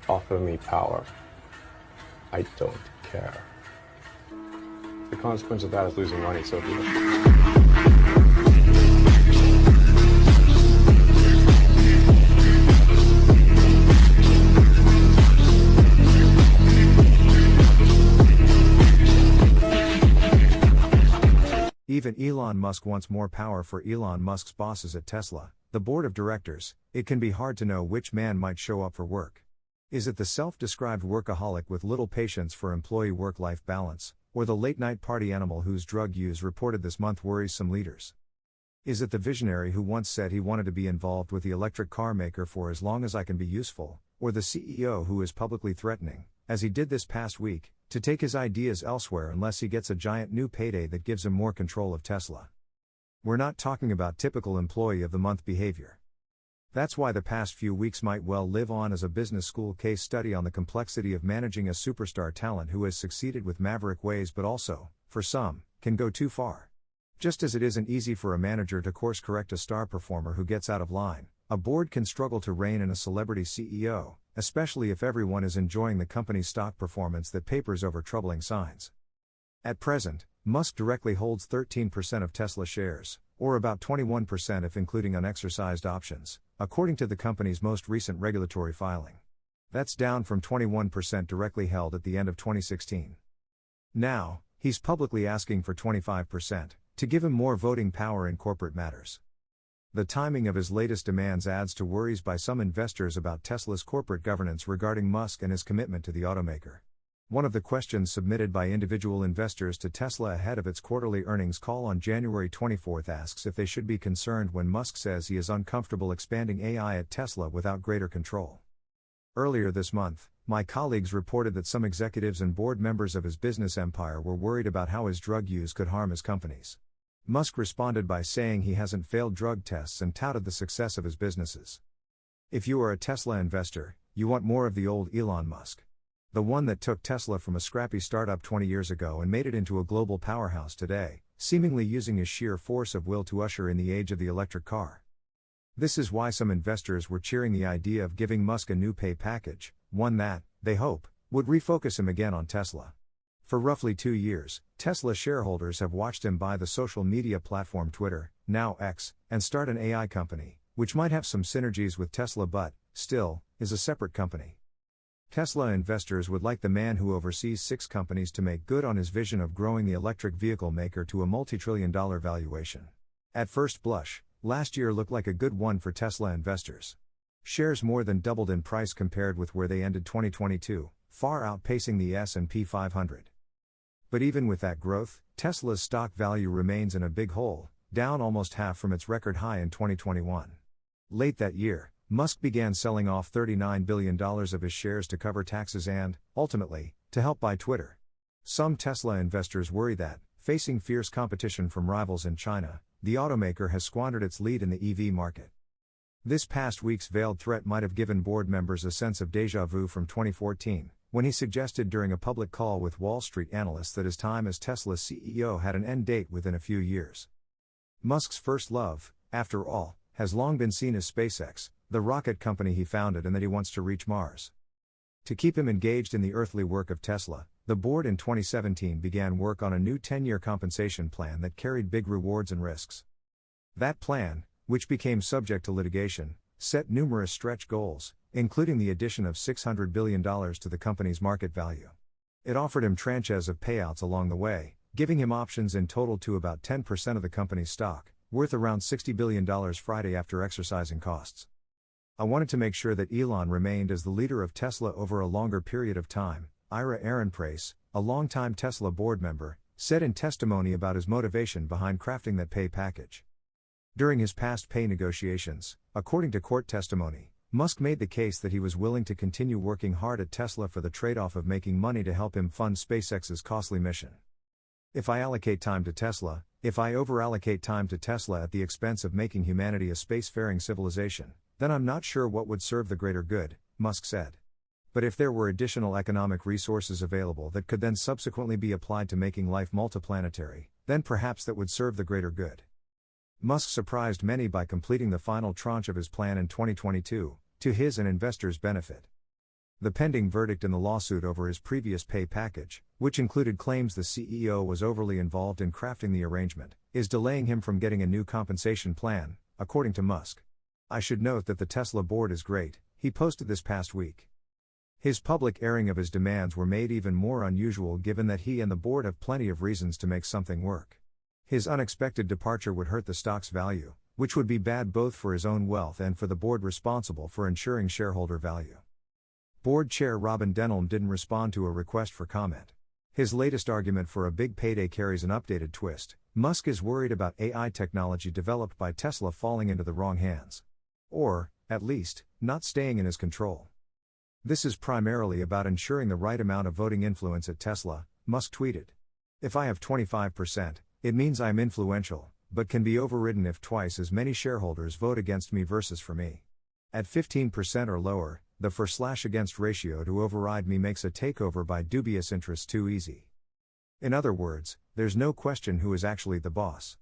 offer me power, I don't care. The consequence of that is losing money, so be it. Even Elon Musk wants more power. For Elon Musk's bosses at Tesla, the board of directors, it can be hard to know which man might show up for work. Is it the self-described workaholic with little patience for employee work-life balance, or the late-night party animal whose drug use reported this month worries some leaders? Is it the visionary who once said he wanted to be involved with the electric car maker for as long as I can be useful, or the CEO who is publicly threatening, as he did this past week, to take his ideas elsewhere unless he gets a giant new payday that gives him more control of Tesla? We're not talking about typical employee of the month behavior. That's why the past few weeks might well live on as a business school case study on the complexity of managing a superstar talent who has succeeded with maverick ways but also, for some, can go too far. Just as it isn't easy for a manager to course correct a star performer who gets out of line, a board can struggle to rein in a celebrity CEO, especially if everyone is enjoying the company's stock performance that papers over troubling signs. At present, Musk directly holds 13% of Tesla shares, or about 21% if including unexercised options, according to the company's most recent regulatory filing. That's down from 21% directly held at the end of 2016. Now, he's publicly asking for 25%, to give him more voting power in corporate matters. The timing of his latest demands adds to worries by some investors about Tesla's corporate governance regarding Musk and his commitment to the automaker. One of the questions submitted by individual investors to Tesla ahead of its quarterly earnings call on January 24 asks if they should be concerned when Musk says he is uncomfortable expanding AI at Tesla without greater control. Earlier this month, my colleagues reported that some executives and board members of his business empire were worried about how his drug use could harm his companies. Musk responded by saying he hasn't failed drug tests and touted the success of his businesses. If you are a Tesla investor, you want more of the old Elon Musk. The one that took Tesla from a scrappy startup 20 years ago and made it into a global powerhouse today, seemingly using his sheer force of will to usher in the age of the electric car. This is why some investors were cheering the idea of giving Musk a new pay package, one that, they hope, would refocus him again on Tesla. For roughly 2 years, Tesla shareholders have watched him buy the social media platform Twitter, now X, and start an AI company, which might have some synergies with Tesla but, still, is a separate company. Tesla investors would like the man who oversees 6 companies to make good on his vision of growing the electric vehicle maker to a multi-trillion-dollar valuation. At first blush, last year looked like a good one for Tesla investors. Shares more than doubled in price compared with where they ended 2022, far outpacing the S&P 500. But even with that growth, Tesla's stock value remains in a big hole, down almost half from its record high in 2021. Late that year, Musk began selling off $39 billion of his shares to cover taxes and, ultimately, to help buy Twitter. Some Tesla investors worry that, facing fierce competition from rivals in China, the automaker has squandered its lead in the EV market. This past week's veiled threat might have given board members a sense of déjà vu from 2014, when he suggested during a public call with Wall Street analysts that his time as Tesla's CEO had an end date within a few years. Musk's first love, after all, has long been seen as SpaceX, the rocket company he founded, and that he wants to reach Mars. To keep him engaged in the earthly work of Tesla, the board in 2017 began work on a new 10-year compensation plan that carried big rewards and risks. That plan, which became subject to litigation, set numerous stretch goals, including the addition of $600 billion to the company's market value. It offered him tranches of payouts along the way, giving him options in total to about 10% of the company's stock, worth around $60 billion Friday after exercising costs. I wanted to make sure that Elon remained as the leader of Tesla over a longer period of time, Ira Ehrenpreis, a longtime Tesla board member, said in testimony about his motivation behind crafting that pay package. During his past pay negotiations, according to court testimony, Musk made the case that he was willing to continue working hard at Tesla for the trade-off of making money to help him fund SpaceX's costly mission. If I over-allocate time to Tesla at the expense of making humanity a spacefaring civilization, then I'm not sure what would serve the greater good, Musk said. But if there were additional economic resources available that could then subsequently be applied to making life multiplanetary, then perhaps that would serve the greater good. Musk surprised many by completing the final tranche of his plan in 2022, to his and investors' benefit. The pending verdict in the lawsuit over his previous pay package, which included claims the CEO was overly involved in crafting the arrangement, is delaying him from getting a new compensation plan, according to Musk. I should note that the Tesla board is great, he posted this past week. His public airing of his demands were made even more unusual given that he and the board have plenty of reasons to make something work. His unexpected departure would hurt the stock's value, which would be bad both for his own wealth and for the board responsible for ensuring shareholder value. Board Chair Robin Denholm didn't respond to a request for comment. His latest argument for a big payday carries an updated twist. Musk is worried about AI technology developed by Tesla falling into the wrong hands. Or, at least, not staying in his control. This is primarily about ensuring the right amount of voting influence at Tesla, Musk tweeted. If I have 25%, it means I'm influential, but can be overridden if twice as many shareholders vote against me versus for me. At 15% or lower, the for/against ratio to override me makes a takeover by dubious interests too easy. In other words, there's no question who is actually the boss.